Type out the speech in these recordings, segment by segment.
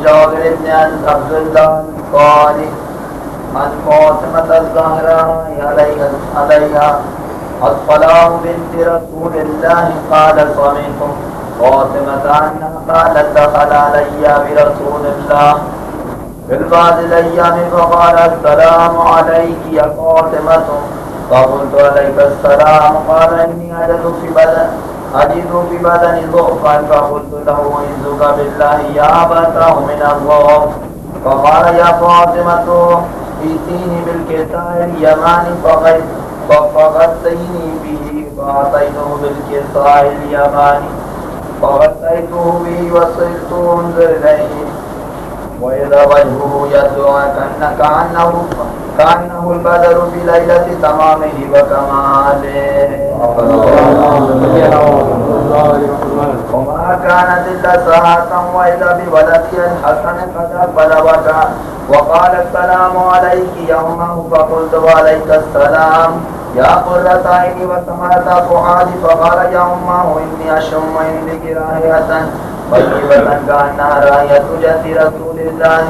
جابر بن عبد الله قال عن فاطمة الزهراء عليها السلام بنت رسول الله قال سمعت فاطمة أنها قالت دخل علي برسول الله في بعض الأيام فقال السلام عليك يا فاطمة فقلت عليك السلام قال إني أجد في بدني ضعفا فقلت له أعوذ بالله يا أبتاه من الله فقال يا فاطمة ائتيني بالكساء اليماني فغطيني به فأعطيته بالكساء اليماني فغطيته به وصرت أنظر إليه وإذا وجهه يدعو كأنه البدر في ليلة تمامه وكماله وما كانت إلا ساعة وإذا بولدي الحسن قد أقبل وقال السلام عليك يا أمه فقلت وعليك السلام يا قرة عيني وثمرة فؤادي فقال يا أمه إني أشم عندك رائحة طيبة كأنها رائحة جد رسول الله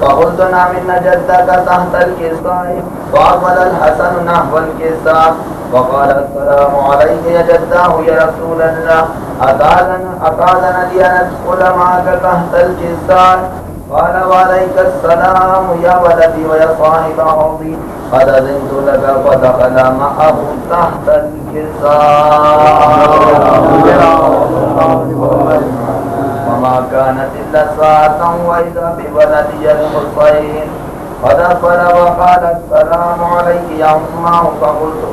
فقلت نعم إن جدك تحت الكساء فأقبل الحسن نحو الكساء وقال السلام عليك يا جداه يا رسول الله أتاذن لي أن أدخل معك تحت الكساء قال وعليك السلام يا ولدي ويا صاحب عظي قد أذنت لك فدخل معه تحت الكساء وما كانت إلا ساعة وإذا بولدي الحسين قد أقبل وقال السلام عليك يا أمه فقلت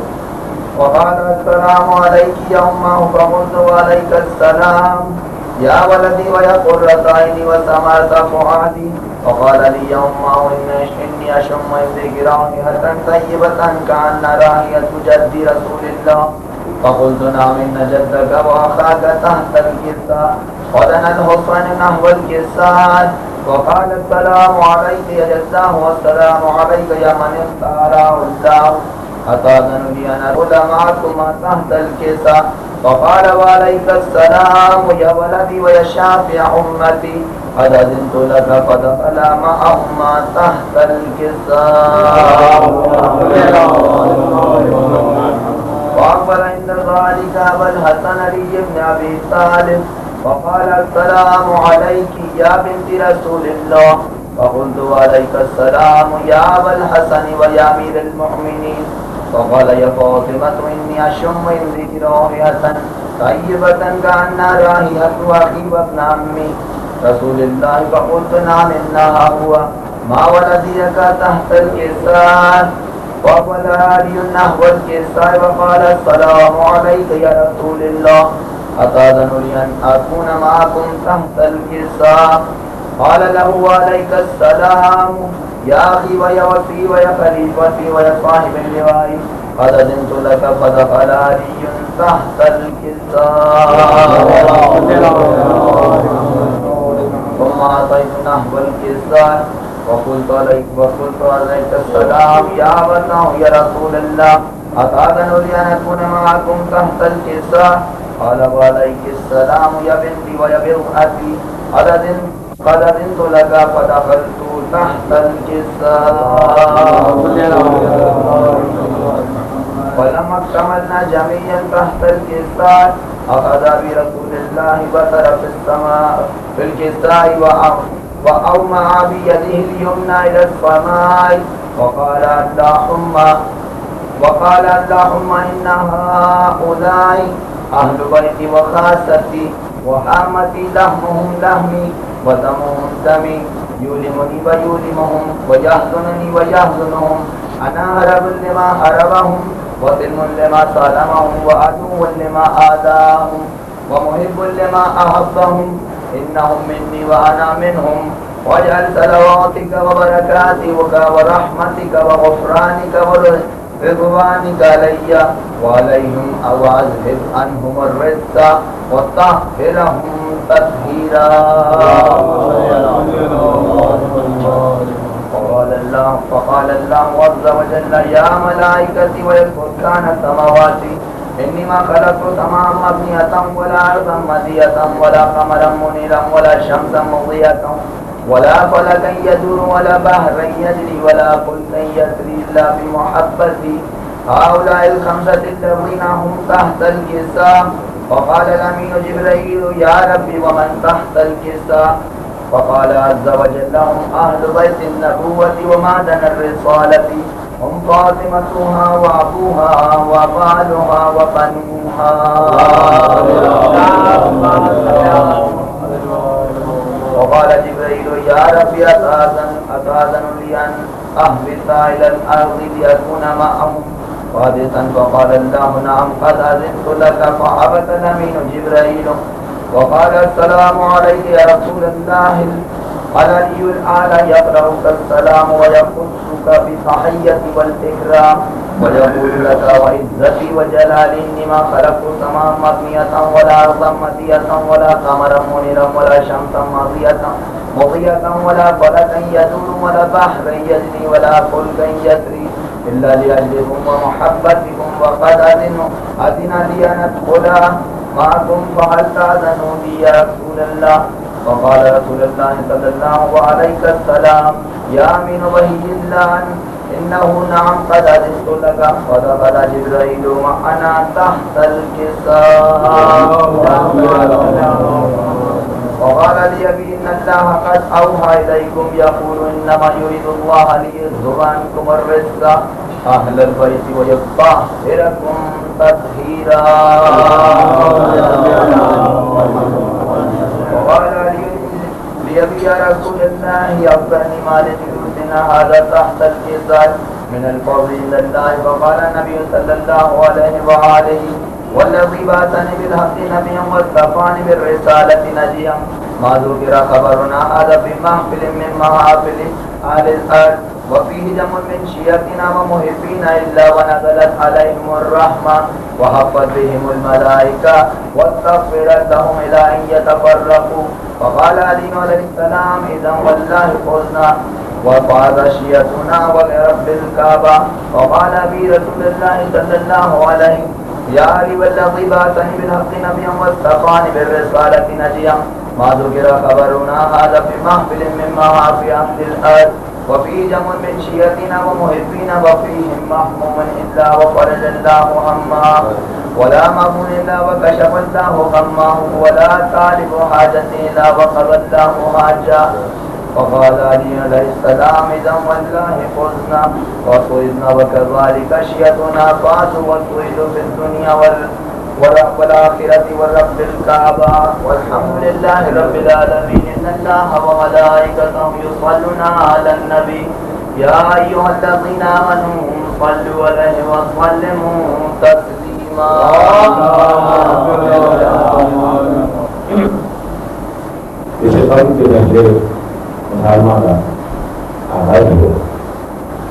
وقال السلام عليك يا أمه فقلت وعليك السلام يا ولدي ويا قرة عيني وثمرة فؤادي وقال لي يا أمه إني أشم عندك رائحة طيبة كأن رائحة جد رسول الله فقلت نعم إن جدك وأخاك تحت الكساء ودنا الحسين نحو الكساء وقال السلام عليك يا جداه والسلام عليك يا من اختاره الله أتاذن لي أن أدخل معكما تحت الكساء فقال وعليك السلام يا ولدي ويا شافع أمتي قد أذنت لك فدخل معهما تحت الكساء وأقبل عند ذلك أبا الحسن علي بن أبي طالب فقال السلام عليك يا بنت رسول الله فقلت وعليك السلام يا أبا الحسن ويا أمير المؤمنين فقال يا فاطمة إني أشم عندك رائحة طيبة كأنها رائحة أخي وابن عمي رسول الله فقلت نعم إنها هو ما ولديك تحت الكساء وقال علي نحو الكساء وقال السلام عليك يا رسول الله أتاذن لي أن أكون معكم تحت الكساء قال له وعليك السلام يا أخي ويا وفي ويا خليفتي ويا صاحب اللواء قد أذنت لك فدخل علي تحت الكساء ثم أعطيت نحو الكساء وقلت عليك السلام يا أبتاه يا رسول الله أتاذن لي أن أكون معكم تحت الكساء قال وعليك السلام يا بنتي ويا بنتي قد أذنت لك فدخلت تحت الكساء ولما اكتملنا جميعا تحت الكساء أخذ برسول الله بصر في السماء في الكساء وأومع بيده اليمنى إلى السماء وقال اللهم إن هؤلاء أهل بيتي وخاصتي وحامتي لحمهم لحمي ودمهم دمي يؤلمني ويؤلمهم ويحزنني ويحزنهم أنا هرب لما هربهم وسلم لما سالمهم وعدو لما آذاهم ومحب لما أحبهم إنهم مني وأنا منهم واجعل صلواتك وبركاتك ورحمتك وغفرانك ورضوانك علي وعليهم أو أذهب عنهم الرزق وطهرهم تطهيرا. فقال الله عز وجل يا ملائكتي والفرقان السماوات إني ما خلقت سماء مبنية ولا أرضا مدية ولا قمرا منيرا ولا شمسا مضيئة ولا فلكا يدور ولا بحرا يجري ولا فلكا يسري إلا بمحبتي هؤلاء الخمسة الذين هم تحت الكساء. فقال الأمين جبريل يا ربي ومن تحت الكساء؟ فقال عز وجل هم أهل بيت النبوة ومعدن الرسالة، هم فاطمتها وأبوها وبالها وبنوها. وقال جبريل يا ربي أتأذن لي أن أهبط إلى الأرض لأكون معهم حادثا؟ فقال الله نعم قد أذنت لك. فهبط الأمين جبريل وقال السلام عليك يا رسول الله. العلي الأعلى يقرأك السلام ويخصك بالتحية والإكرام ويقول لك وعزتي وجلالي إني ما خلقت سماء مطمية ولا أرضا مطية ولا قمرا منيرا ولا شمسا مضية ولا فلكا يدور ولا بحرا يجري ولا فلكا يسري إلا لأجلكم ومحبتكم. وقد أذن لي أن أدخل معكم فهل تأذنوا لي يا رسول الله؟ فقال رسول الله صلى الله عليه وسلم يا أمين وحي الله إنه نعم قد أذنت لك. فدخل جبريل وأنا تحت الكساء. وقال لي إن الله قد أوحى إليكم يقول إنما يريد الله ليذهب عنكم الرجس أهل البيت ويطهركم تطهيرا. وقال لي يا رسول الله أخبرني ما لجلوسنا هذا تحت الكساء من الفضل إلى الله. فقال النبي صلى الله عليه وآله والذي بعثني بالحق نبيا واصطفاني بالرسالة نجيا ما ذكر خبرنا هذا في محفل من محافل أهل الأرض وفيه جمع من شيعتنا ومحبين إلا ونزلت عليهم الرحمة وحفت بهم الملائكة واستغفرت لهم إلى أن يتفرقوا. فقال علي عليه السلام إذا والله فزنا وفاز شيعتنا ولرب الكعبة. وقال أبي رسول الله صلى الله عليه يا علي والذي بعثني بالحق نبيا واصطفاني بالرسالة نجيا ما ذكر خبرنا هذا في محفل من محافل أهل الأرض وفيه جمع من شيعتنا ومحبين وفيهم محموم إلا وفرج الله همه ولا مغمون إلا وكشف الله غمه ولا طالب حاجة إلا وقضى الله حاجة. وقال علي عليه السلام إذا والله فزنا وصيدنا وكذلك شيعتنا فازوا وسئلوا في الدنيا والآخرة والرب الكعبة والحمد لله رب العالمين. إن الله وملائكته يصلون على النبي يا أيها الذين آمنوا صلوا عليه وسلموا تسليما. مسالمہ کا آغاز ہو.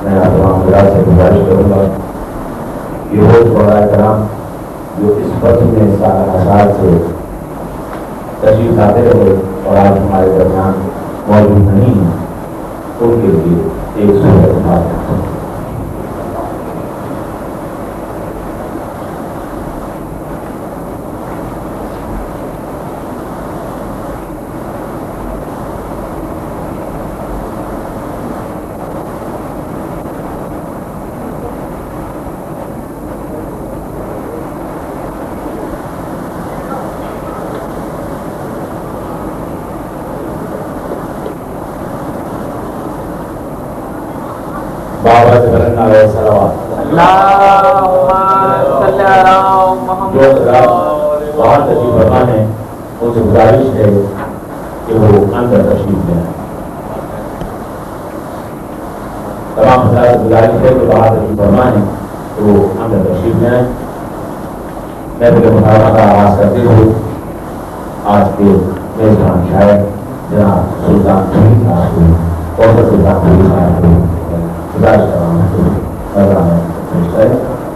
میں تمام حضرات سے گزارش کروں گا کہ وہ علماء کرام جو اس فصل میں سال سے تشریف لاتے رہے اور آج ہمارے درمیان موجود نہیں ہیں ان کے لیے ایک سورت بات ہے. باہر تشریف فرما ہے ان سے گزارش ہے کہ وہ اندر تشریف لیں. تمام حضرات سے گزارش ہے کہ باہر تشریف فرما ہے کہ وہ اندر تشریف لیں. میں پھر محاورہ کا آغاز کرتے ہوئے آج کے میزبان شاعر جناب سلطان پوری صاحب کو اور سلطان پوری صاحب کو گزارش کرنا ہے.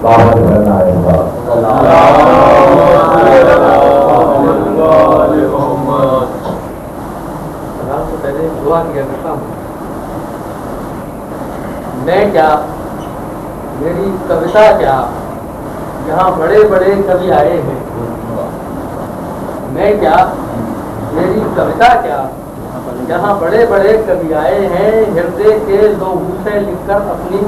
باہر کرنا ہے دعا کیا کرتا ہوں. میں کیا میری کویتا کیا یہاں بڑے بڑے کبھی آئے ہیں. میں کیا میری کویتا کیا یہاں بڑے بڑے کبھی آئے ہیں، ہردے کے لوگوں سے لکھ کر اپنی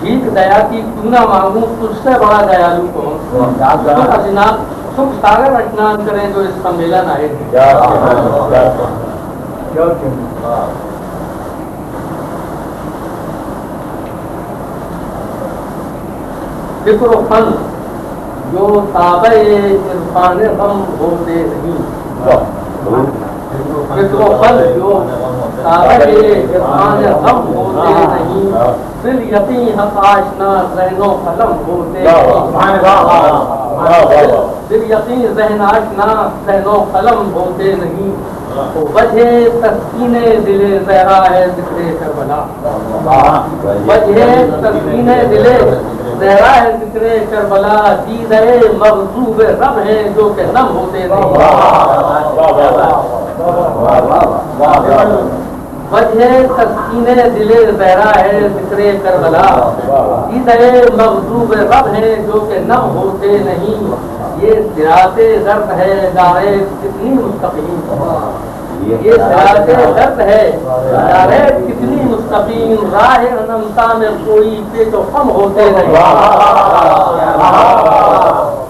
بھیک دیا کی کیوں نہ مانگوں، تجھ سے بڑا دیالو کون، سکھ ساگر اسنان کریں جو اس سمیلن آئے ہیں۔ فکر و فن جو تابع عرفان غم ہوتے نہیں، فکر و فن جو تابع عرفان غم ہوتے نہیں، دل یقین حق آشنا ذہن و قلم ہوتے نہیں، دل یقین ذہن آشنا ذہن و قلم ہوتے نہیں، وجہ تسکین دل زہرا ہے ذکر کربلا، وجہ تسکین دل زہرا ہے ذکر کربلا، دیدہ مغضوب رب ہے جو کہ نم ہوتے نہیں، وجہ تسکین دل زہرا ہے ذکر کربلا، دیدہ مغضوب رب ہے جو کہ نم ہوتے نہیں، یہ صراط درد ہے دارے کتنی مستقیم، یہ صراط درد ہے دارے کتنی مستقیم، راہ انمتا میں کوئی پیچ و خم ہوتے نہیں،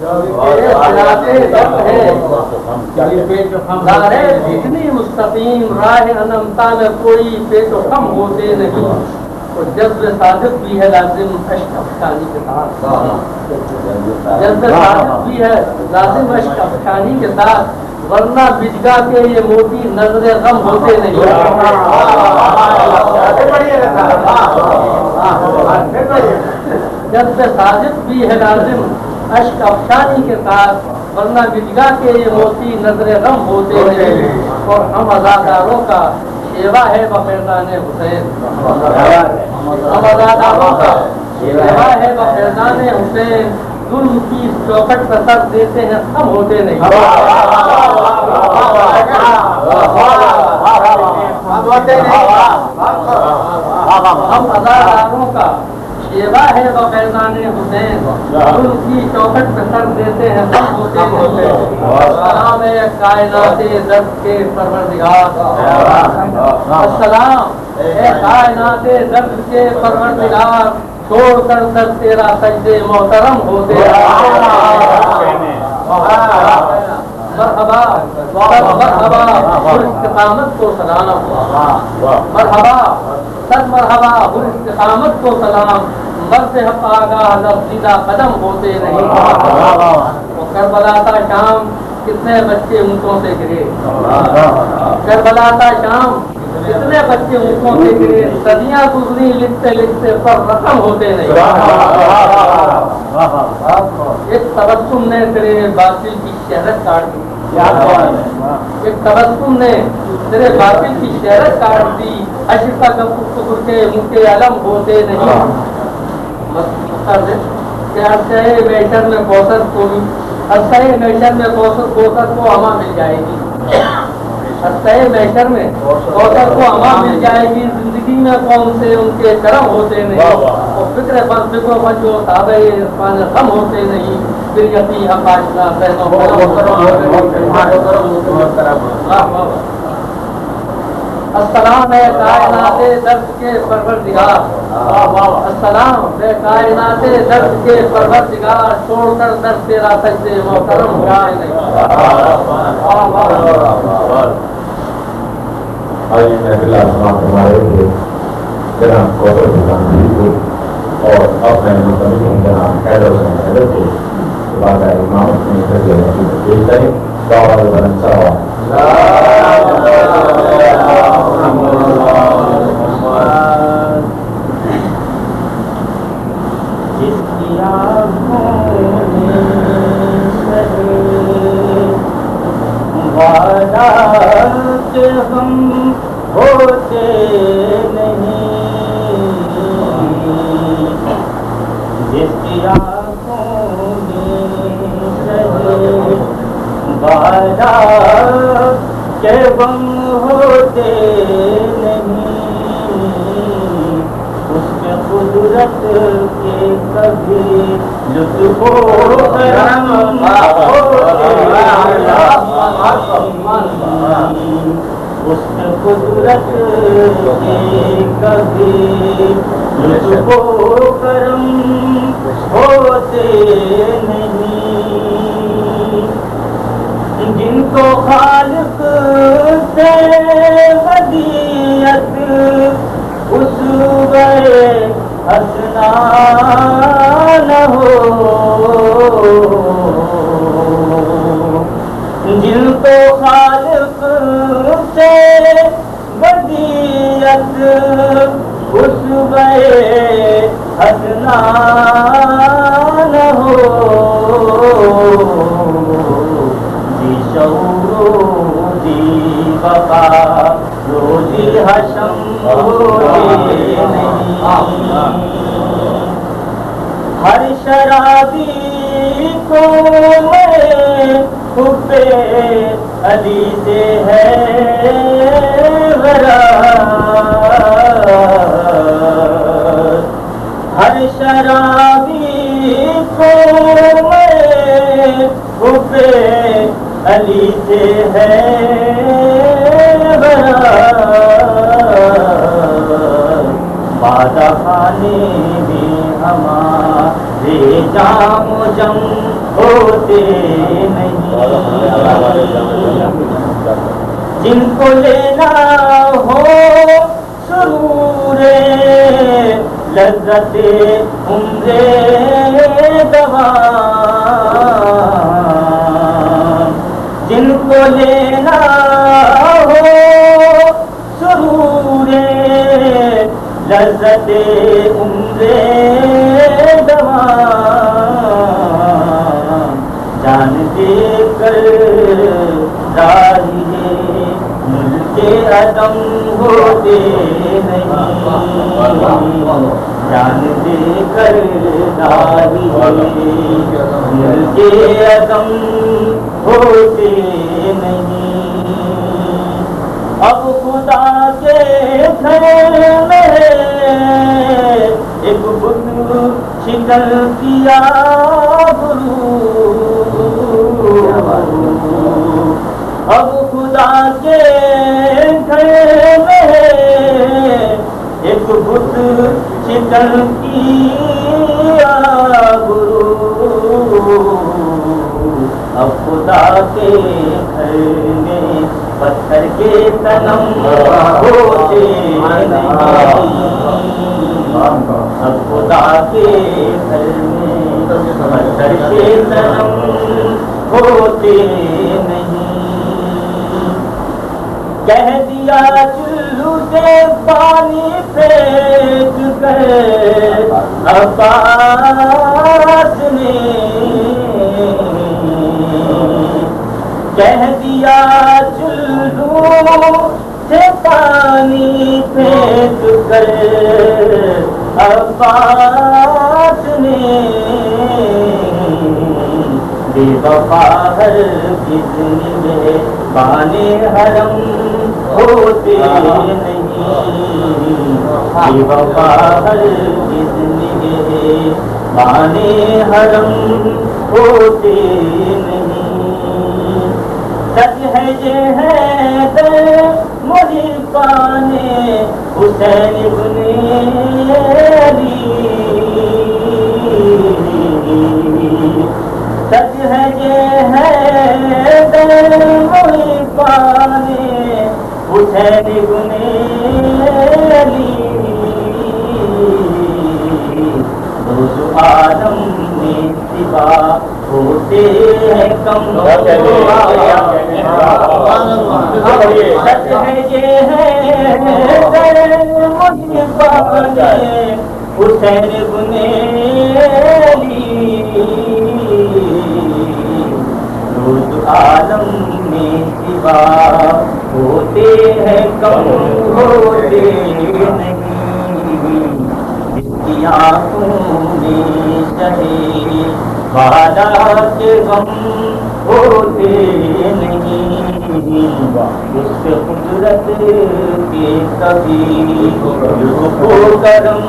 یہ صراط درد ہے دارے کتنی مستقیم، راہ انمتا میں کوئی پیچ و خم ہوتے نہیں، تو جذب صادق بھی ہے لازم اشک افشانی کے ساتھ، جذب صادق بھی ہے لازم اشک افشانی کے ساتھ، ورنہ بجگا کے یہ موتی نظر غم ہوتے نہیں، جذب صادق بھی ہے لازم اشک افشانی کے ساتھ، ورنہ بجگا کے یہ موتی نظر غم ہوتے نہیں، اور ہم عزاداروں کا شیوا ہے بفیضان حسین، ہم عزاداروں کا شیوا ہے بفیضان حسین، ظلم کی چوکٹ پر سر دیتے ہیں ہم ہوتے نہیں، ہم عزاداروں کا شیوا ہے بفیضان حسین، ظلم کی چوکٹ پر سر دیتے ہیں ہم ہوتے نہیں، سلام کائنات درد کے پروردگار، السلام اے کائنات درد کے پروردگار، چھوڑ کر در تیرا سجدے محترم ہوتے، مرحبا مرحبا استقامت کو سلام، مرحبا صد مرحبا استقامت کو سلام، مرد حق آگاہ لفظیدہ قدم ہوتے نہیں، وہ کربلا تا شام کتنے بچے اونٹوں سے گرے، کربلا تا شام کتنے بچے اونٹوں سے گرے، صدیاں گزری لکھتے لکھتے پر رقم ہوتے نہیں، ایک تبسم نے تیرے باطل کی شہرت کاٹ دی، ایک تبسم نے تیرے باطل کی شہرت کاٹ دی، اشفا کا کفر کے منہ کے علم ہوتے نہیں، عرصۂ محشر میں کوثر کو بھی، عرصۂ محشر میں کوثر کو ہما مل جائے گی، عرصۂ محشر میں کوثر کو ہما مل جائے گی، زندگی میں کون سے ان کے کرم ہوتے نہیں، اور فکر بن جو تابع عرفان غم ہوتے نہیں، پھر یقین حق آشنا ذہن و السلام ہے کائنات درد کے پروردگار، السلام ہے کائنات درد کے پروردگار، چھوڑ کر در تیرا سجدے محترم ہوتے نہیں، آئیے محفل آسمان ہمارے تھے جناب کوثر حسین کو اور اپنے مطمئن جناب حیدر حسین حیدر کو بادہ امامت میں فضل نصیب پیش کریں، دعوت بلند صلوات جس کی آنکھوں میں وعدہ کہ ہم ہوتے نہیں، جس کی آنکھوں میں وعدہ کہ ہم ہوتے نہیں، اس کے قدرت کے کبھی لطف و کرم ہوتے نہیں، اس میں قدرت کے کبھی لطف و کرم ہوتے نہیں، جن کو خالق سے ودیعت اسوہ حسنہ نہ ہو، جن کو خالق سے ودیعت اسوہ حسنہ نہ ہو، جی شعور جی وفا روزی حشم ہوتے نہیں، ہر شرابی کو میں حب علی سے ہے غرض، ہر شرابی کو میں حب علی سے ہے غرض، بادہ خانے میں ہمارے جام و جم ہوتے نہیں، جن کو لینا ہو سرور لذت عمر دوام، جن کو لینا ہو سرور لذت عمر دوام، جان دے کر راہی ملک عدم ہوتے نہیں، جان دے کر راہی ملک عدم ہوتے نہیں، اب خدا کے گھر میں ایک بت شکل کیا گرو، اب خدا کے گھر میں ایک بت شکل کیا گرو، اب خدا کے گھر میں پتھر کے صنم ہوتے نہیں، اب خدا کے گھر میں پتھر کے صنم ہوتے نہیں، کہہ دیا چلو سے پانی پھینک کر عباس نے، کہہ دیا چلو سے پانی پھینک کر عباس نے، بے وفا ہرگز مہربان حرم ہوتے نہیں، بے وفا ہرگز مہربان حرم ہوتے نہیں، سچ ہے یہ ہے در محبان حسین ابن علی، سچ ہے یہ ہے در محبان حسین ابن علی، روز عالم میں سوا ہوتے ہیں کم، سچ ہے یہ ہے در محبان حسین ابن علی، روز عالم میں سوا ہوتے ہیں کم ہوتے نہیں، جس کی آنکھوں میں شہے والا کے غم ہوتے نہیں، اس کے قدرت کے کبھی لطف و کرم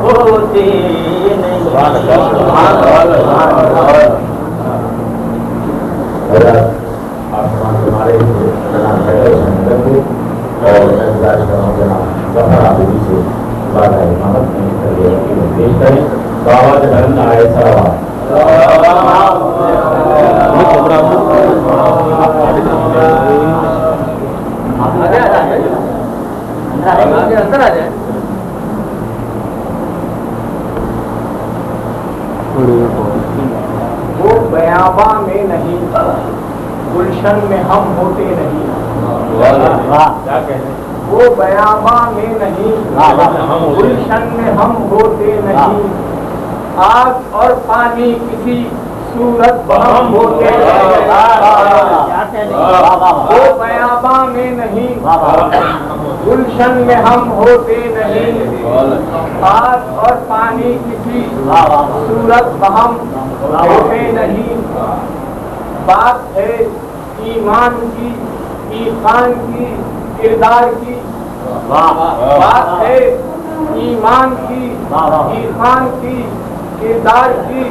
ہوتے نہیں۔ آپ ہم ہوتے نہیں، کیا کہتے ہیں؟ وہ بیاباں میں نہیں، گلشن میں ہم ہوتے نہیں، آگ اور پانی کسی صورت ہم ہوتے نہیں، وہ بیاباں میں نہیں، گلشن میں ہم ہوتے نہیں، آگ اور پانی کسی صورت ہم ہوتے نہیں۔ بات ہے ایمان کی، ایقان کی، کردار کی، بات ہے ایمان کی، ایقان کی، کردار کی،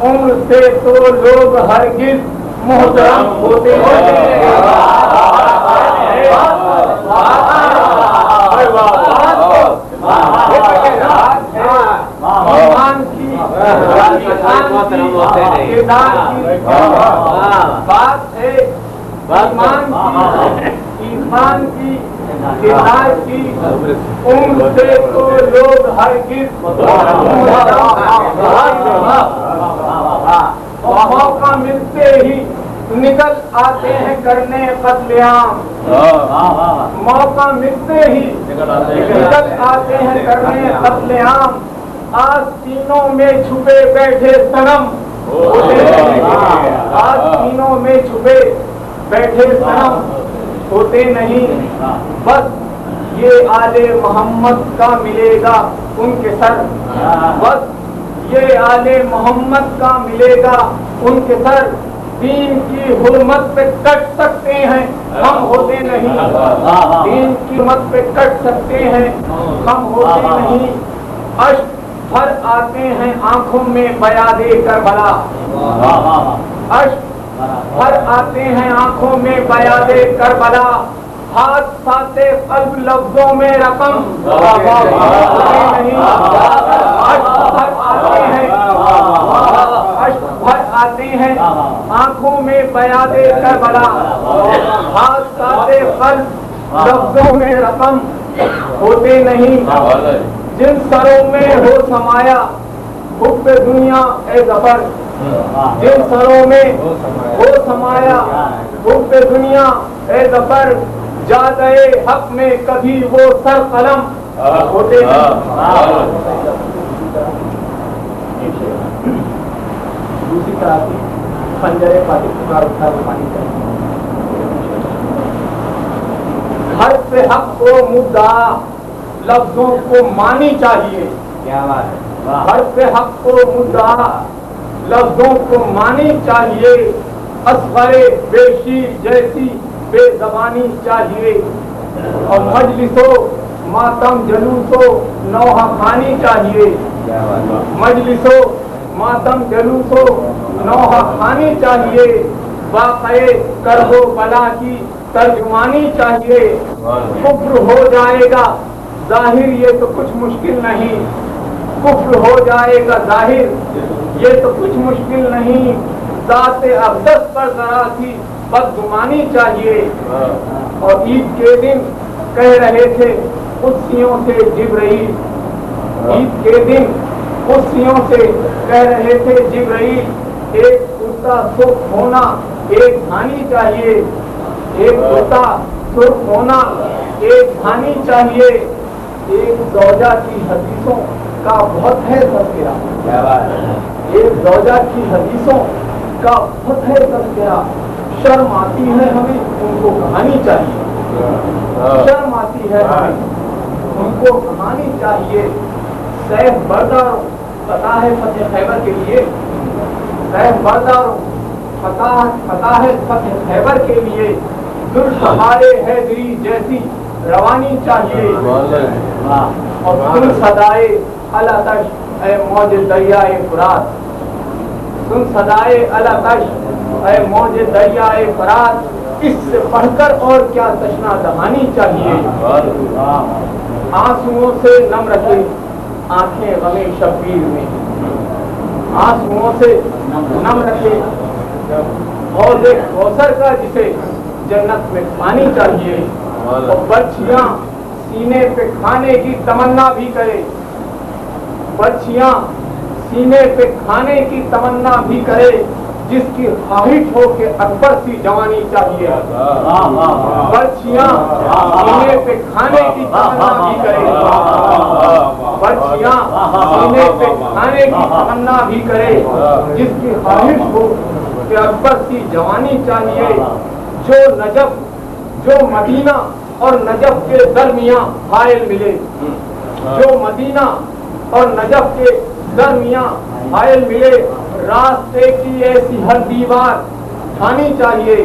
عمر سے تو لوگ ہرگز محترم ہوتے ہیں۔ ایمان کی، کردار کی، بات ہے ایمان کی، ایمان کی، کردار کی، عمر سے تو لوگ ہرگز موقع ملتے ہی نکل آتے ہیں کرنے قتل عام، موقع ملتے ہی نکل آتے ہیں کرنے قتل عام، آستینوں میں چھپے بیٹھے صنم آستینوں میں چھپے بیٹھے صنم ہوتے نہیں، بس یہ آل محمد کا ملے گا ان کے سر، بس یہ آل محمد کا ملے گا ان کے سر، دین کی حرمت پہ کٹ سکتے ہیں ہم ہوتے نہیں، دین کی حرمت پہ کٹ سکتے ہیں ہم ہوتے نہیں، اشک بھر آتے ہیں آنکھوں میں بیاد کربلا، اشک بھر آتے ہیں آنکھوں میں بیاد کربلا، ہاتھ ساتے قلب لفظوں میں رقم نہیں، اشک بھر آتے ہیں، اشک بھر آتے ہیں آنکھوں میں بیاد کربلا، ہاتھ ساتے قلب لفظوں میں رقم ہوتے نہیں، جن سروں میں ہو سمایا حب دنیا اے ظفر، جن سروں میں ہو سمایا حب دنیا اے ظفر، جادے حق میں کبھی وہ سر قلم ہوتے نہیں۔ دوسری طرح کی خنجر فاتح پکار اٹھا پانی چاہیے، ہر سے حق کو مدعا لفظوں کو مانی چاہیے، کیا بات ہے، ہر سے حق کو مدعا لفظوں کو مانی چاہیے، اصغر بے شیر جیسی بے زبانی چاہیے، اور مجلس و ماتم جلوس و نوحہ خوانی چاہیے، مجلس و ماتم جلوس و نوحہ خوانی چاہیے، واقعے کرب و بلا کی ترجمانی چاہیے، کفر ہو جائے گا ظاہر یہ تو کچھ مشکل نہیں، کفر ہو جائے گا ظاہر یہ تو کچھ مشکل نہیں، ذات اقدس پر ذرا سی بدگمانی چاہیے، اور عید کے دن کہہ رہے تھے قدسیوں سے جبرائیل، عید کے دن قدسیوں سے کہہ رہے تھے جبرائیل، ایک کرتا سرخ ہونا ایک دھانی چاہیے، ایک کرتا سرخ ہونا ایک دھانی چاہیے، ایک زوجہ کی حدیثوں کا بہت ہے تذکرہ، ایک زوجہ کی حدیثوں کا بہت ہے تذکرہ، شرم آتی ہے ہمیں ان کو کہانی چاہیے، شرم آتی ہے ہمیں ان کو کہانی چاہیے، سیف بردار پتہ ہے فتح خیبر کے لیے، سیف بردار پتہ ہے فتح خیبر کے لیے، ذوالفقار حیدری جیسی روانی چاہیے، اور سن صدائے الاتش اے موج دریائے فرات، سن صدائے الاتش اے موج دریائے فرات، اس سے پڑھ کر اور کیا تشنا دہانی چاہیے، آنسوؤں سے نم رکھے آنکھیں غم شبیر میں، آنسوؤں سے نم رکھے حوض کوثر کا جسے جنت میں پانی چاہیے، اور برچھیاں سینے پہ کھانے کی تمنا بھی کرے، برچھیاں سینے پہ کھانے کی تمنا بھی کرے، جس کی خواہش ہو کہ اکبر سی جوانی چاہیے، برچیاں سینے پہ کھانے کی تمنا بھی کرے، برچیاں سینے پہ کھانے کی تمنا بھی کرے، جس کی خواہش ہو کہ اکبر سی جوانی چاہیے، جو نجف جو مدینہ اور نجف کے درمیان حائل ملے، جو مدینہ اور نجف کے درمیان حائل ملے، راستے کی ایسی ہر دیوار کھانی چاہیے۔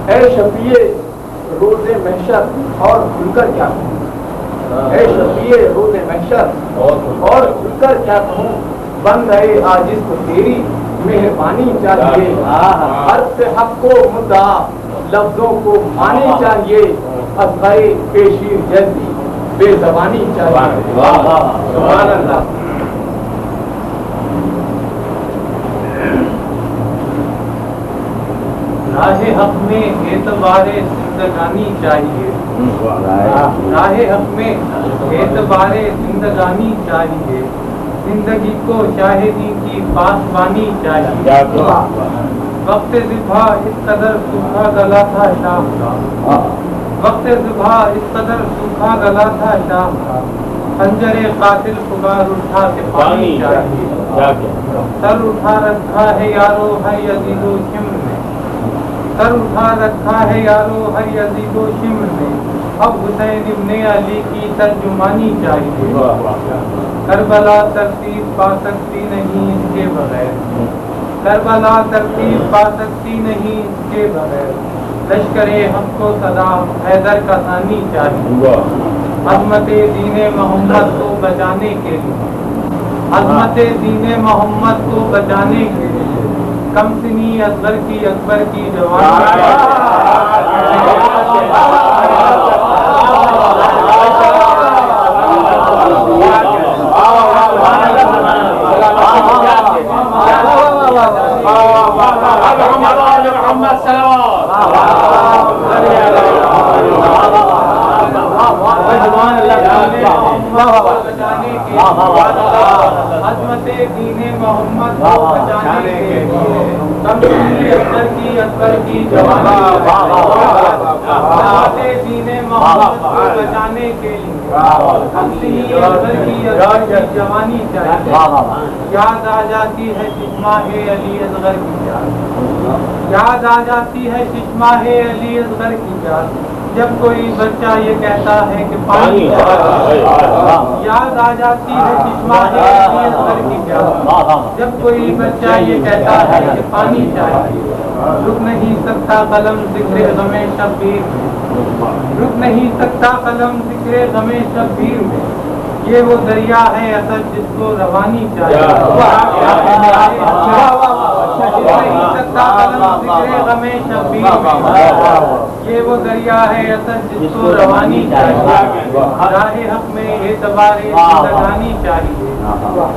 اے شفیع روز محشر اور کھل کر کیا کہوں، اے شفیع روز محشر اور کھل کر کیا کہوں، بن رہے عاجز کو تیری مہربانی چاہیے، حرف حق کو مدعا لفظوں کو مانی چاہیے، اصغر پیشیر جیسی بے زبانی چاہیے۔ سبحان اللہ۔ راہ حق میں اعتبار زندگانی چاہیے، راہ حق میں اعتبار زندگانی چاہیے، زندگی کو شاہدی کی پاسبانی چاہیے۔ وقت ذبح اس قدر سوکھا گلا تھا شام کا، وقت ذبح اس قدر سوکھا گلا تھا شام کا، خنجر قاتل پکار اٹھا کہ پانی چاہیے۔ سر اٹھا رکھا ہے یارو ہر یزید و شمر میں، سر اٹھا رکھا ہے یارو ہر یزید و شمر میں، اب حسین ابن علی کی ترجمانی چاہیے۔ کربلا ترتیب پا سکتی نہیں اس کے بغیر، کربلا ترتیب پا سکتی نہیں اس کے بغیر، لشکر حق کو صدام حیدر کا ثانی چاہیے۔ عظمت دین محمد کو بچانے کے لیے، عظمت دین محمد کو بچانے کے لیے، کم سنی اصغر کی اکبر کی جوانی عظمت دین محمد کو بچانے کے لیے، کم سنی اصغر کی اکبر کی جوانی، عظمت دین محمد کو بچانے کے لیے، کم سنی اصغر کی اکبر کی جوانی چاہیے۔ یاد آ جاتی ہے چشمہ علی اصغر کی یاد، یاد آ جاتی ہے چشمہ علی اصغر کی یاد، جب کوئی بچہ یہ کہتا ہے کہ پانی چاہیے، یاد آ جاتی ہے چشمہ علی اصغر کی یاد، جب کوئی بچہ یہ کہتا ہے کہ پانی چاہیے۔ رک نہیں سکتا قلم ذکر غم شبیر میں، رک نہیں سکتا قلم ذکر غم شبیر میں، یہ وہ دریا ہے اصل جس کو روانی چاہیے۔ رک نہیں سکتا قلم ذکر غم شبیر میں، یہ وہ دریا ہے اصل جس کو روانی چاہیے۔ راہ حق میں اعتبار زندگانی چاہیے،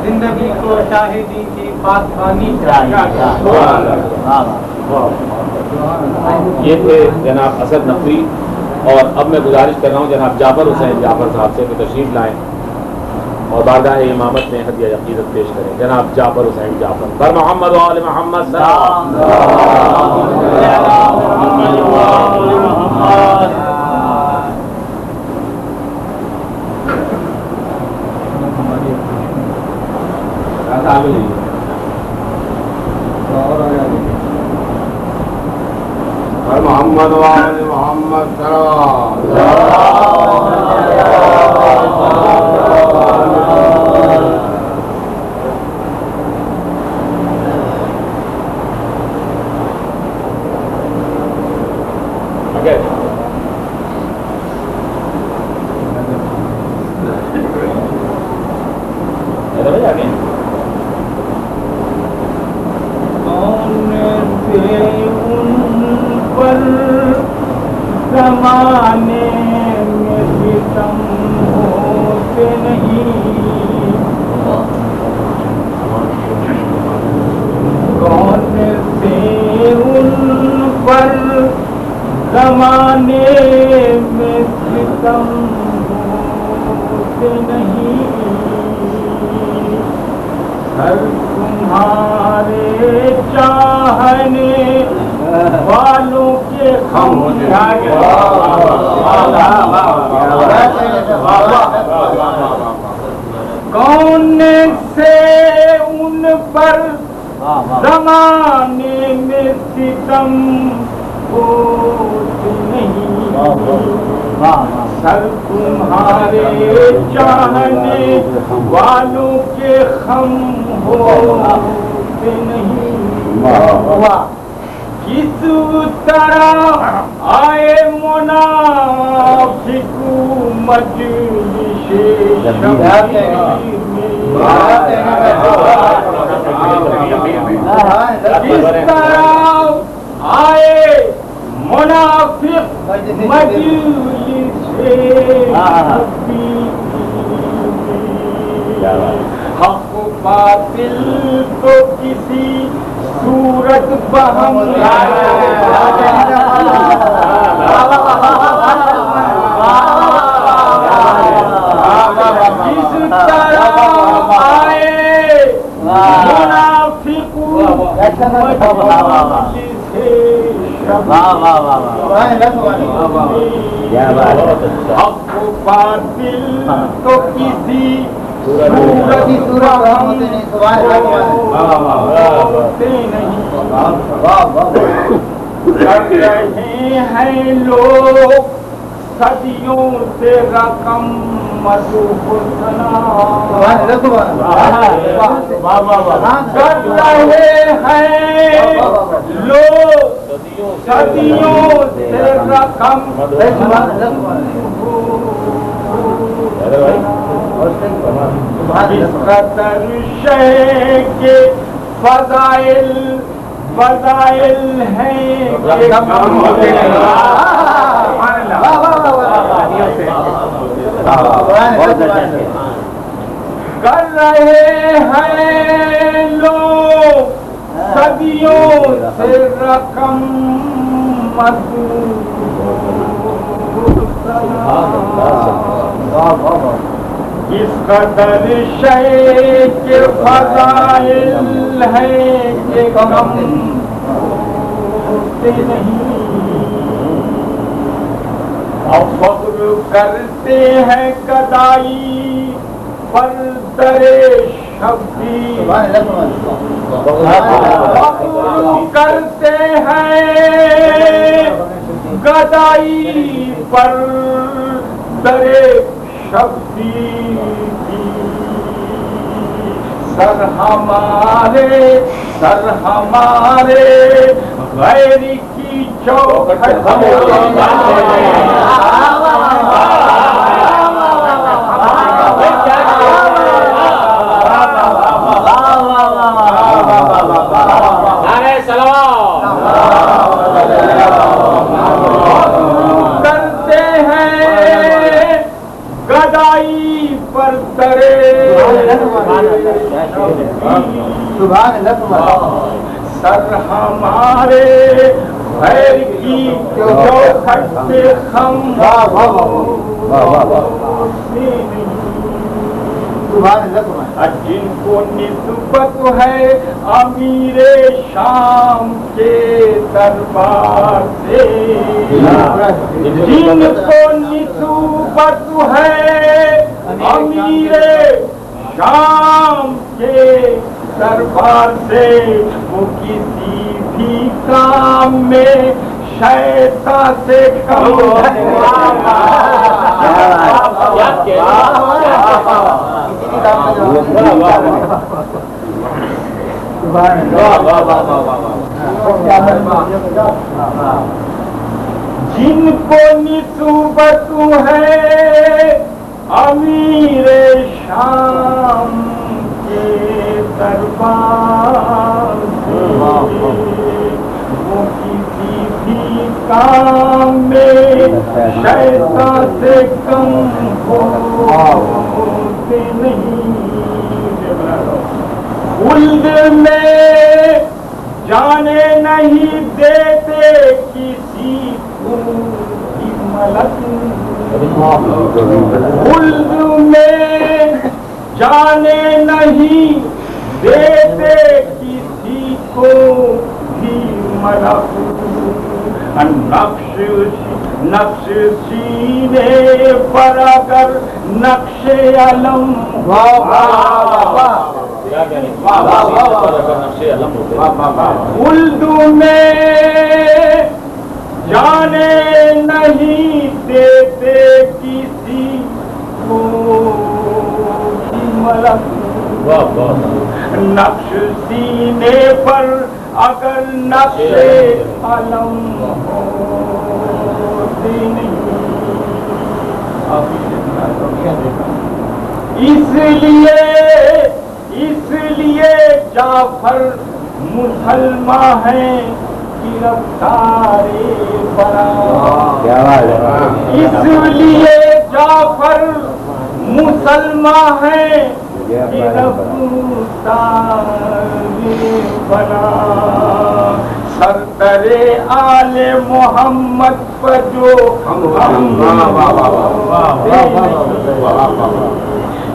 زندگی کو شاہدی کی پاسبانی چاہیے۔ یہ تھے جناب اسد نقوی، اور اب میں گزارش کر رہا ہوں جناب جعفر حسین جعفر صاحب سے کہ تشریف لائیں اور بارگاہ امامت میں ہدیہ عقیدت پیش کریں۔ جناب جعفر حسین جعفر بر محمد و آل محمد محمد و آل محمد زمانے میں ستم ہوتے نہیں، کون سے ان پر زمانے میں ستم ہوتے نہیں، سر تمہارے چاہنے والوں کے خم کون سے ان پر زمانے میں ستم ہوتے نہیں، سر تمہارے چاہنے والوں کے خم ہوتے نہیں، کس طرح آئے منافق مجلس شبیر میں، کس طرح آئے منافق مجلس شبیر میں، حق باطل تو کسی صورت بہم جس طرح آئے منافق حق باطل تو کسی کر رہے ہیں لوگ صدیوں سے رقم مصروف کر رہے ہیں لوگ صدیوں سے رقم اس قدر شے کے فضائل ہیں کہ کر رہے ہیں لوگ صدیوں سے رقم اس قدر شے کے فضائل ہیں کہ کم ہوتے نہیں، اور فخر کرتے ہیں گدائی پر درے شبیر، فخر کرتے ہیں گدائی پر درے شبیر کی، سر ہمارے غیر کی چوکھٹ کرتے ہیں گدائی پر درے سر ہمارے غیر کی چوکھٹ سے خم جن کو نسبت ہے امیر شام کے دربار سے، جن کو نسبت ہے امیر شام کے دربار سے، وہ کسی بھی کام میں شیطان سے کم جن کو نسبت ہے امیر شام کے دربار سے، وہ کسی بھی کام میں شیطان سے کم ہوتے نہیں، خلد میں جانے نہیں دیتے کسی کو بھی ملک، خلد میں جانے نہیں دیتے کسی کو بھی ملک نقش سینے پر اگر نقش علم اردو میں جانے نہیں دیتے کسی کو ملک نقش سینے پر اگر نقش علم ہوتے نہیں اس لیے جعفر مسلمان ہیں گرفتار برا اس لیے جعفر مسلمان ہیں گرفتار بنا سردر آل محمد پر جو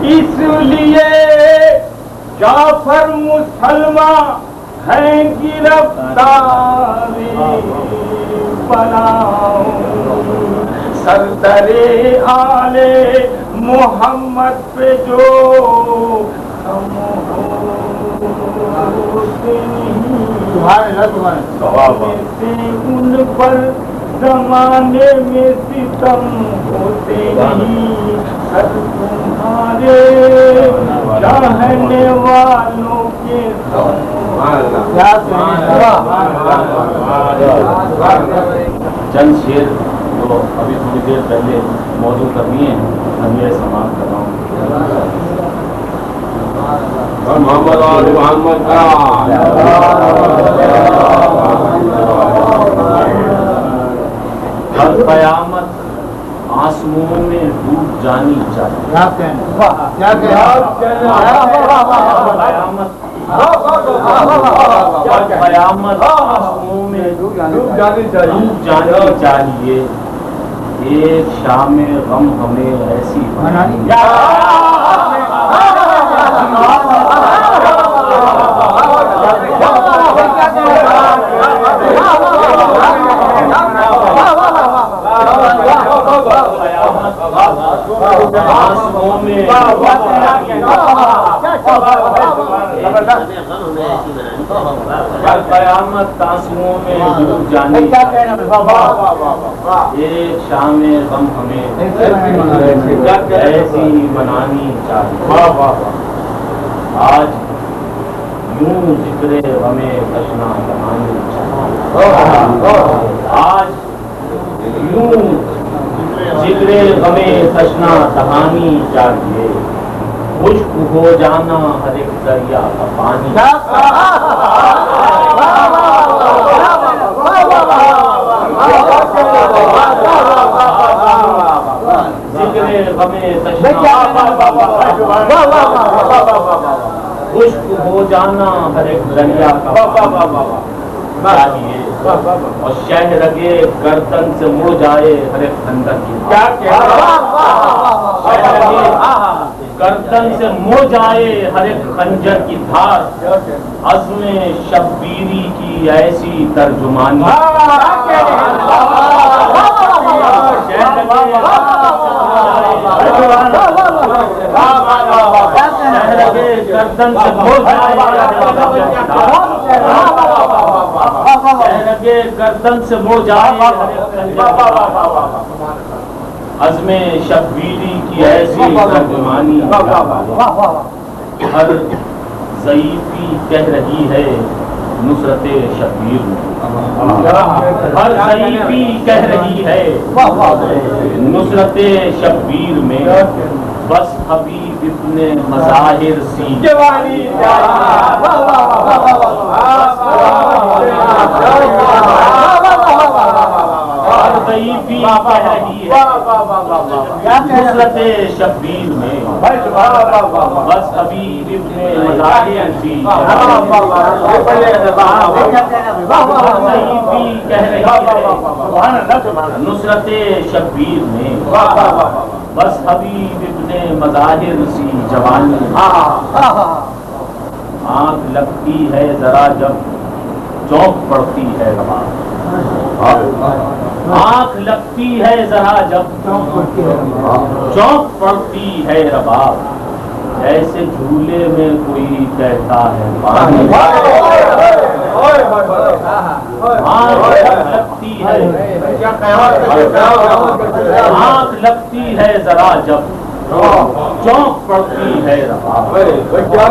اس لیے جعفر مسلمان ہیں گرفتار بنا سردر آل محمد پہ جو ان پر زمانے میں ستم ہوتے نہیں سر تمہارے چاہنے والوں کے چند شعر تو ابھی تھوڑی دیر پہلے موضوع کر دیے ہیں، ہم یہ سماعت کر رہا ہوں۔ محمد علی محمد ہر قیامت آسموں میں ڈوب جانی چاہیے، قیامت آسموں میں ڈوب جانی چاہیے، ایک شام غم ہمیں ایسی بنانی قیامت تاسموں میں ڈوب جانی ایک شام غم ہمیں ایسی بنانی چاہیے، آج یوں ذکر غمیں تشنا بنانی چاہیے، آج یوں ذکر غمیں تشنا دہانی چاہیے، خشک ہو جانا ہر ایک دریا کا پانی، ذکر غمیں تشنا خشک ہو جانا ہر ایک دریا کا چاہیے، اور شہرگے گردن سے مڑ جائے ہر ایک خندق کی، گردن سے مڑ جائے ہر ایک خنجر کی دھار، عزم شبیری کی ایسی ترجمانی، گردن سے مڑ جائے گردن سے مڑ جائے عزم شبیری کی ایسی ترجمانی، ہر ضعیفی کہہ رہی ہے نصرت شبیر میں، ہر ضعیفی کہہ رہی ہے نصرت شبیر میں، بس حبیب ابن مظاہر سی ضعیفی کہہ رہی ہے نصرت شبیر میں، بس حبیب ابن مظاہر سی ضعیفی کہہ رہی ہے نصرت شبیر میں، بس حبیب ابن مظاہر سی جوانی، آنکھ لگتی ہے ذرا جب چونک پڑتی ہے رباب، آنکھ لگتی ہے ذرا جب چونک پڑتی ہے رباب، ایسے جھولے میں کوئی کہتا ہے پانی، آنکھ لگتی ہے ذرا جب چونک پڑتی ہے رباب،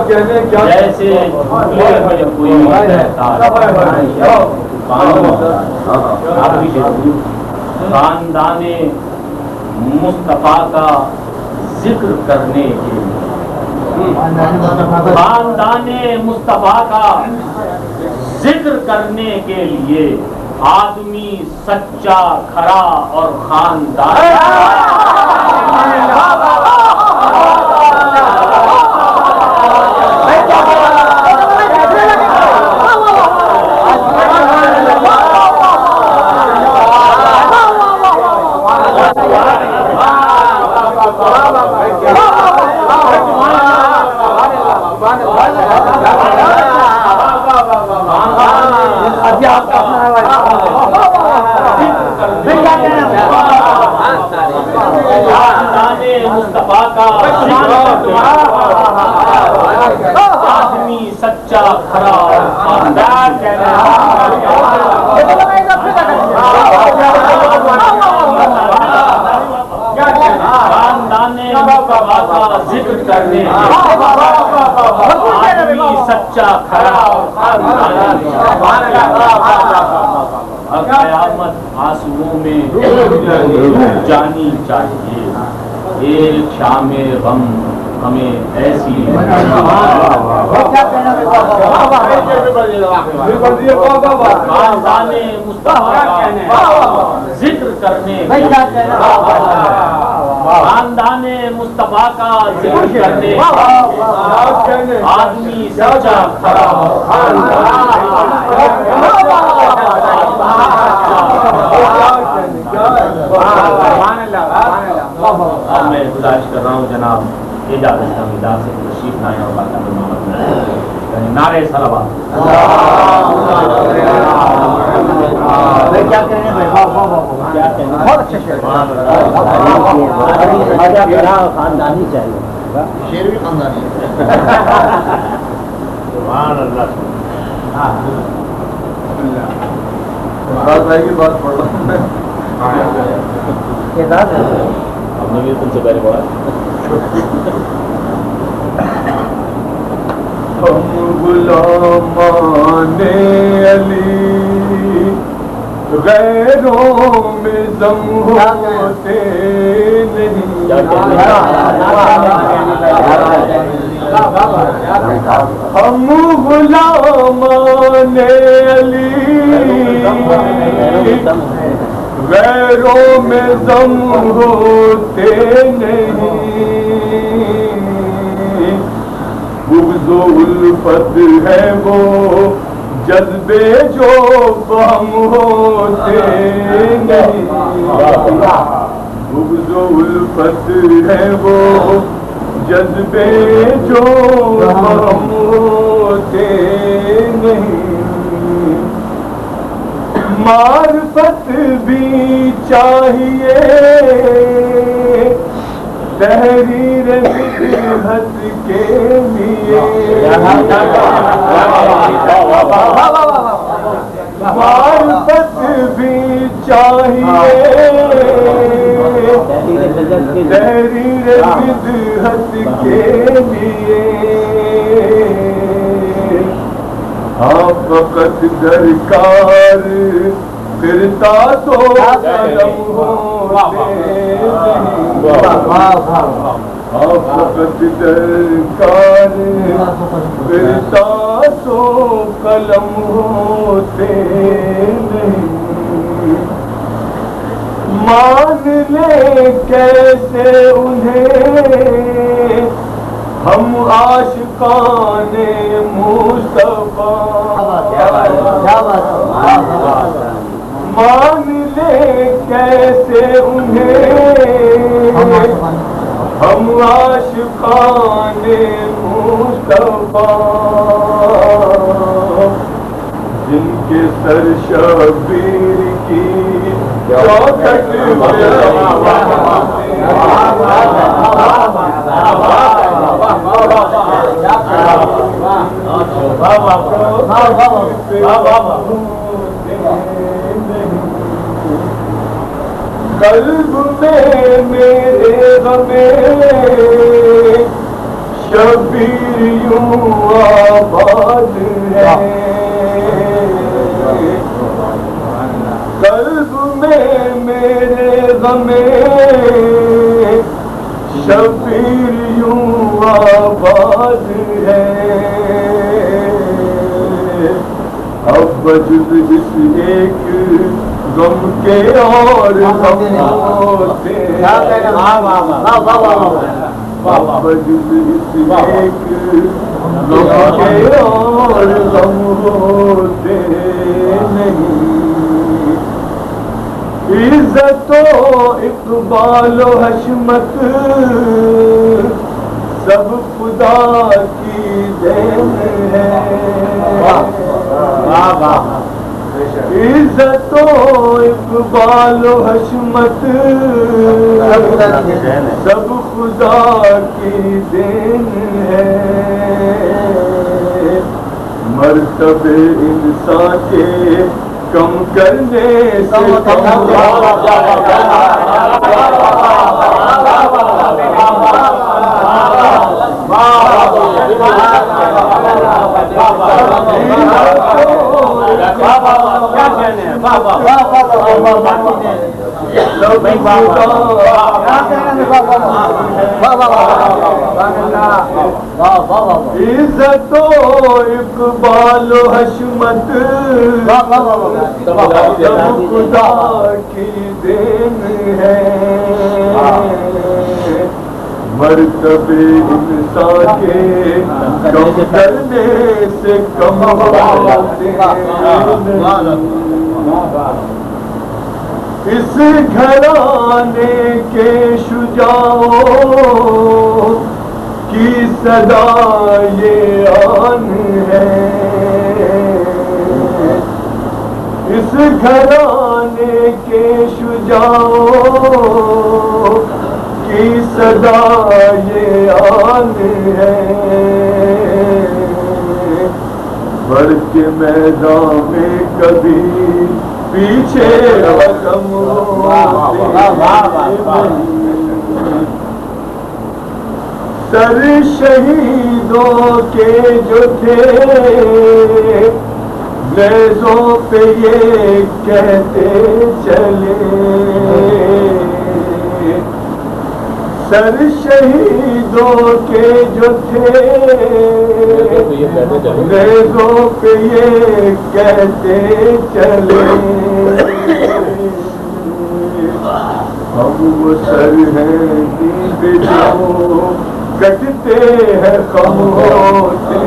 جیسے جھولے میں کوئی کہتا ہے خاندان مصطفیٰ کا ذکر کرنے کے لیے، خاندان مصطفیٰ کا ذکر کرنے کے لیے آدمی سچا کھرا اور خاندان مصطفیٰ کا آدمی سچا کھرا خاندان مصطفیٰ کا ذکر کرنے آدمی سچا کھرا قیامت آنسوؤں میں جانی چاہیے، ایک شام غم ہمیں ایسی خاندان مصطفیٰ کا ذکر کرنے، خاندان مصطفیٰ کا ذکر کرنے آدمی سچا کھڑا میں گزارش کر رہا ہوں جناب اجازت سے تشریف لائیں اور بات نعرے صلوات۔ کیا کہنے بہت اچھا خاندانی چاہیے، شیر بھی خاندانی سبحان اللہ۔ بھائی کی بات پڑھ رہا ہم نے بھی تم سے پہلے پڑھا۔ ہم غلامان علی غیروں میں ضم ہوتے نہیں، ہم غلامان علی غیروں میں ضم ہوتے نہیں، بغض و الفت ہے وہ جذبے جو ہم ہوتے نہیں، بغض و الفت ہے وہ جذبے جو ہم ہوتے نہیں، معرفت بھی چاہیے تحریر فطرت کے لیے، معرفت بھی چاہیے تحریر فطرت کے لیے، ہاں فقط درکار پھرتا تو قلم ہوتے نہیں، فقط درکار پھرتا تو قلم ہوتے نہیں، مان لے کیسے انہیں ہم عاشقان مصطفیٰ، مان لے کیسے انہیں ہم عاشقان مصطفیٰ، مصطفیٰ جن کے سر شبیر کی چوکھٹ قلب میں میرے غم شبیر یوں آباد ہے قلب میں میرے غم شبیر یوں آباد ہے اب بجز اس ایک غم کے اور غم ہوتے اب بجز اس ایک غم کے اور غم ہوتے نہیں عزت و اقبال و حشمت سب خدا کی دین ہے عزت و اقبال و حشمت سب خدا کی دین ہے مرتبے انسان کے کم کرنے سے عزت و اقبال و حشمت خدا کی دین ہے مرتبے انسان کے کم کرنے سے کم ہوتے اس گھرانے کے شجاعوں کی صدا یہ آن ہے اس گھرانے کے شجاعوں کی صدا یہ آن ہے بڑھ کے میدان میں کبھی پیچھے رقم سر شہیدوں کے جو تھے نیزوں پہ یہ کہتے چلے سر شہیدوں کے جو تھے نیزوں پہ یہ کہتے چلے ہم وہ سر ہیں جو کٹتے ہیں خم ہوتے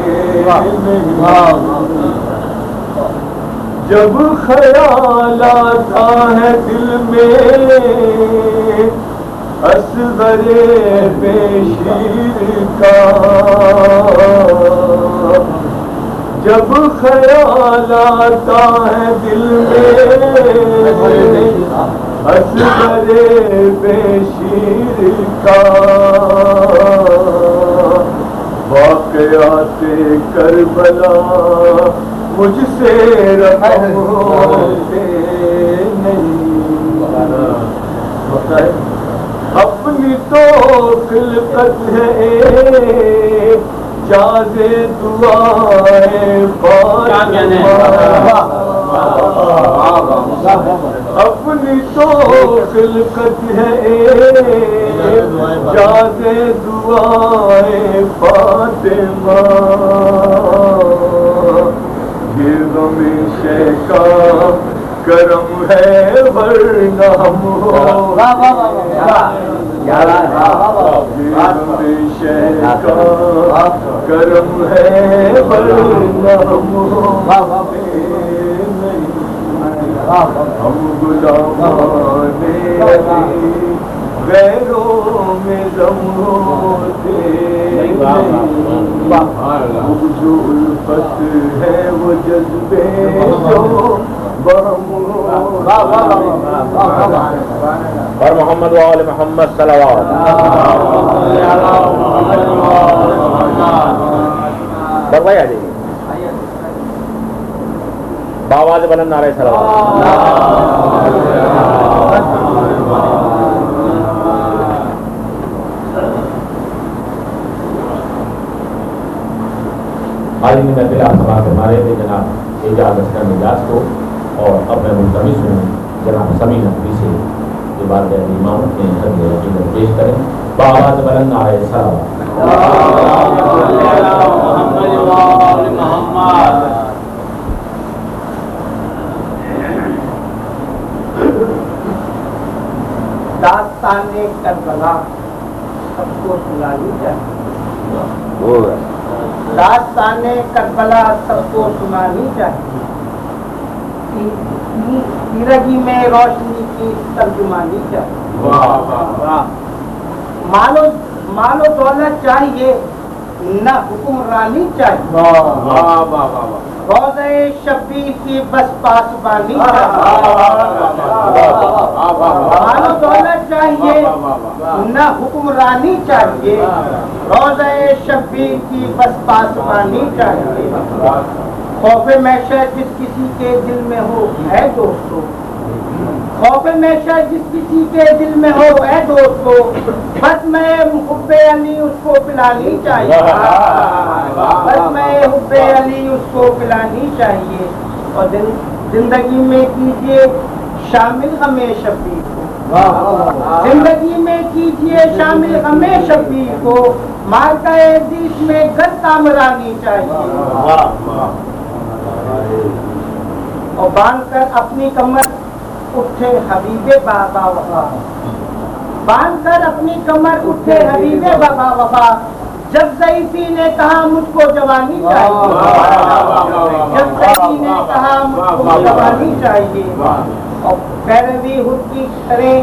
جب خیال آتا ہے دل میں اصغر بشیر کا جب خیال آتا ہے دل میں اصغر بشیر کا واقعات کربلا مجھ سے رقم ہوتے نہیں اپنی تو خلقت ہے جاز دعائیں اپنی تو خلقت ہے جاز دعائیں فاطمہ یہ غم شیخا کرم ہے ورنہ ہم کرم ہے ورنہ ہم غلامان غیروں میں لمحوں جو الفت ہے وہ جذبے جو اور محمد وآل محمد صلوات بھائی آ جائیے باواز بلند نعرہ صلوات. حال ہی میں بلا سماعت ہمارے تھے جناب اعجاز اسکر نجاز کو اور اپنے ملتمس ہوں جناب سمیع نقوی سے یہ بات امام اپنے حد عقیدت پیش کریں باواز بلند نعرہ صلوات. داستان کربلا سب کو سنانی چاہیے. داستان کربلا سب کو سنانی چاہیے. تیرگی میں روشنی کی ترجمانی چاہیے. مال و دولت چاہیے نہ حکمرانی چاہیے. روزہ شبیر کی بس پاسبانی مال و دولت چاہیے نہ حکمرانی چاہیے. روزہ شبیر کی بس پاسبانی چاہیے. خوف محشر جس کسی کے دل میں ہو اے دوستو, خوف محشر جس کسی کے دل میں ہو اے دوستو, بس میں حب علی اس کو پلانی چاہیے. بس میں حب علی اس کو پلانی چاہیے. اور زندگی میں کیجیے شامل ہمیں شبیر کو. زندگی میں کیجیے شامل ہمیں شبیر کو. مارکہ عزیز میں گد کامرانی چاہیے. اور باندھ کر اپنی کمر اٹھے حبیب بابا وفا. باندھ کر اپنی کمر اٹھے حبیب بابا وفا. جب ضعیفی نے کہا مجھ کو جوانی چاہیے. جب ضعیفی نے کہا مجھ کو جوانی چاہیے. اور پیروی خود کی کریں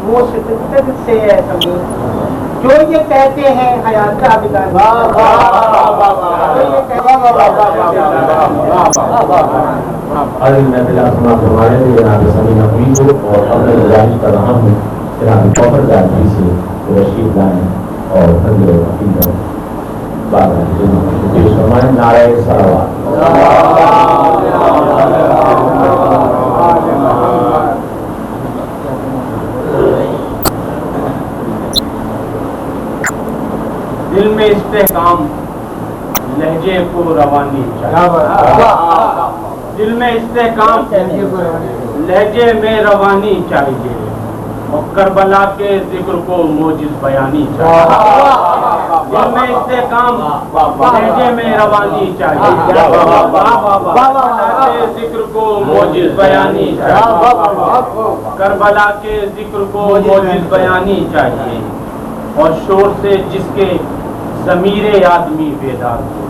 وہ شدت سے ہے سمجھ جو یہ کہتے ہیں حیات کا بگانے. عالم میں بلا سماعت ہمارے تھے جناب سمیع نقوی کو اور اپنے گزارش کر رہا ہوں جناب کوثر جاجی سے رشید لائیں اور حضر عقیدت بابا پیش فرمائیں. نعرہ صلوات. دل میں استحکام لہجے کو روانی چاہیے. دل میں استحکام لہجے میں روانی چاہیے. اور کربلا کے ذکر کو موجز بیانی چاہیے. دل میں استحکام لہجے میں روانی چاہیے. کربلا کے ذکر کو موجز بیانی چاہیے. کربلا کے ذکر کو موجز بیانی چاہیے. اور شور سے جس کے ضمیر آدمی بیدار ہو.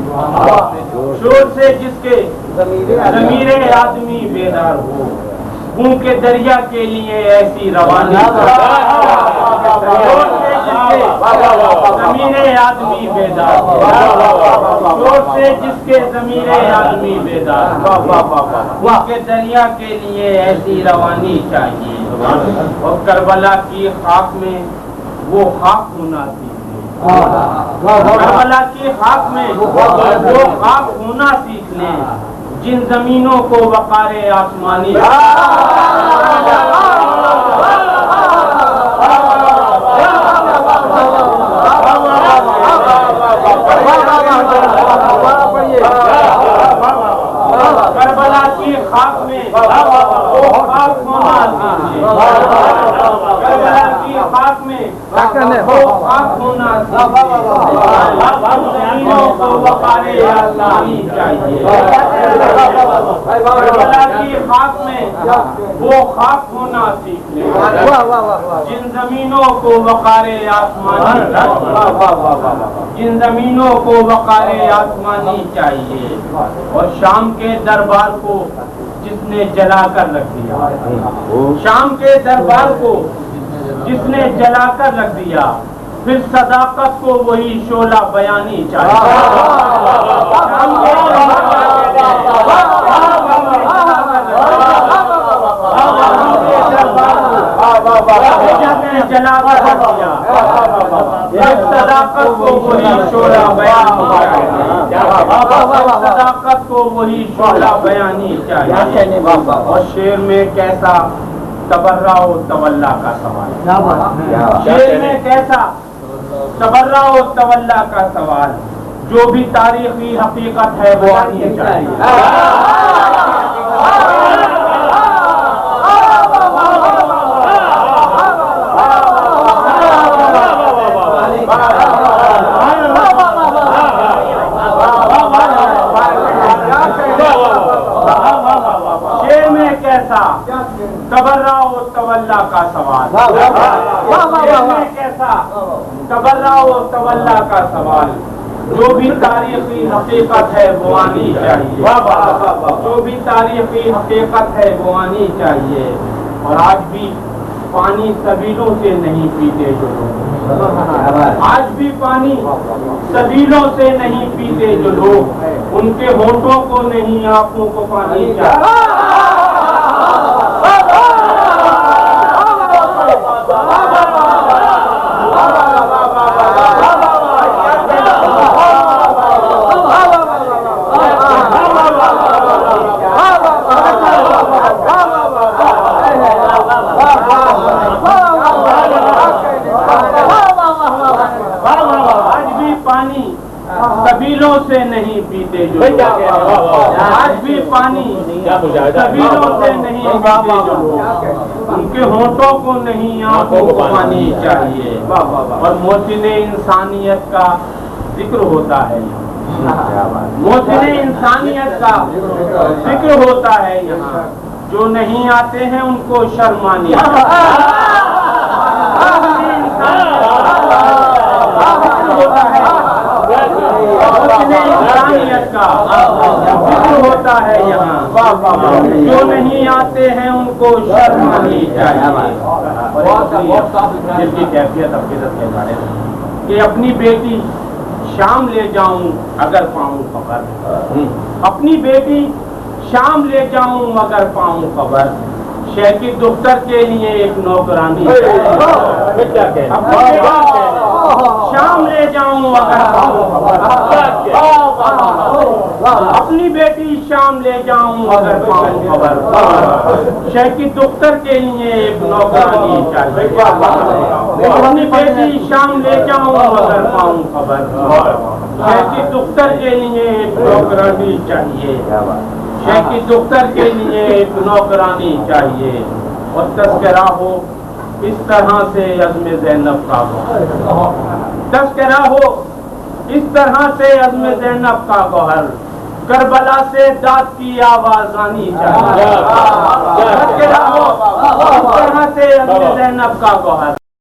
شور سے جس کے ضمیر آدمی بیدار ہو. خون کے دریا کے لیے ایسی روانی. شور سے جس کے ضمیر آدمی بیدار ہو. شور سے جس کے ضمیر آدمی بیدار ہو. خون کے دریا کے لیے ایسی روانی چاہیے. اور کربلا کی خاک میں وہ خاک ہونا سیکھ لیں. کربلا کی خاک میں وہ خاک ہونا سیکھ لیں جن زمینوں کو وقار آسمانی. کربلا کی خاک میں وہ خاک ہونا سیکھ لیں. کربلا کی خاک میں وہ خاک ہونا زمینوں کو وقار آسمانی چاہیے. کربلا کی خاک میں وہ خاک ہونا سیکھ لیں جن زمینوں کو وقار آسمانی. جن زمینوں کو وقار آسمانی چاہیے. اور شام کے دربار کو جس نے جلا کر رکھ دیا. شام کے دربار کو جس نے جلا کر رکھ دیا، پھر صداقت کو وہی شعلہ بیانی چاہیے۔ جلا کر رکھ دیا، پھر صداقت کو وہی شعلہ بیانی چاہیے، صداقت کو وہی شعلہ بیانی چاہیے۔ اور شعر میں کیسا تبرع و تولا کا سوال، شعر میں کیسا تبرع و تولا کا سوال، جو بھی تاریخی حقیقت ہے وہ آنی چاہیے۔ شعر میں کیسا تبرع و تولا کا سوال، شعر میں کیسا تبرع و تولا کا سوال، جو بھی تاریخی حقیقت ہے وہ آنی چاہیے، جو بھی تاریخی حقیقت ہے وہ آنی چاہیے۔ اور آج بھی پانی سبیلوں سے نہیں پیتے جو لوگ، آج بھی پانی سبیلوں سے نہیں پیتے جو لوگ، ان کے ہونٹوں کو نہیں آنکھوں کو پانی چاہیے۔ سبیلوں سے نہیں پیتے جو لوگ، آج بھی پانی سبیلوں سے نہیں پیتے جو لوگ، ان کے ہونٹوں کو نہیں آنکھوں کو پانی چاہیے۔ اور محسن انسانیت کا ذکر ہوتا ہے، محسن انسانیت کا ذکر ہوتا ہے یہاں، جو نہیں آتے ہیں ان کو شرمانی انسانیت کا ذکر ہوتا ہے یہاں، جو نہیں آتے ہیں ان کو شرم آنی چاہیے۔ جس کی کیفیت عقیدت کے بارے میں کہ اپنی بیٹی شام لے جاؤں اگر پاؤں خبر، اپنی بیٹی شام لے جاؤں اگر پاؤں خبر، شیخ کی دختر کے لیے ایک نوکرانی، شام لے جاؤں اگر پاؤں خبر، اپنی بیٹی شام لے جاؤں اگر پاؤں خبر، شیخ کی دختر کے لیے ایک نوکرانی چاہیے، اپنی بیٹی شام لے جاؤں اگر پاؤں خبر، شیخ کی دختر کے لیے ایک نوکرانی چاہیے، شیخ کی دختر کے لیے ایک نوکرانی چاہیے۔ اور تذکرہ ہو اس طرح سے عزم زینب کا گوہر، تذکرہ ہو اس طرح سے عزم زینب کا گوہر، کربلا سے داد کی آواز آنی چاہیے، تذکرہ ہو اس طرح سے عزم زینب کا گوہر۔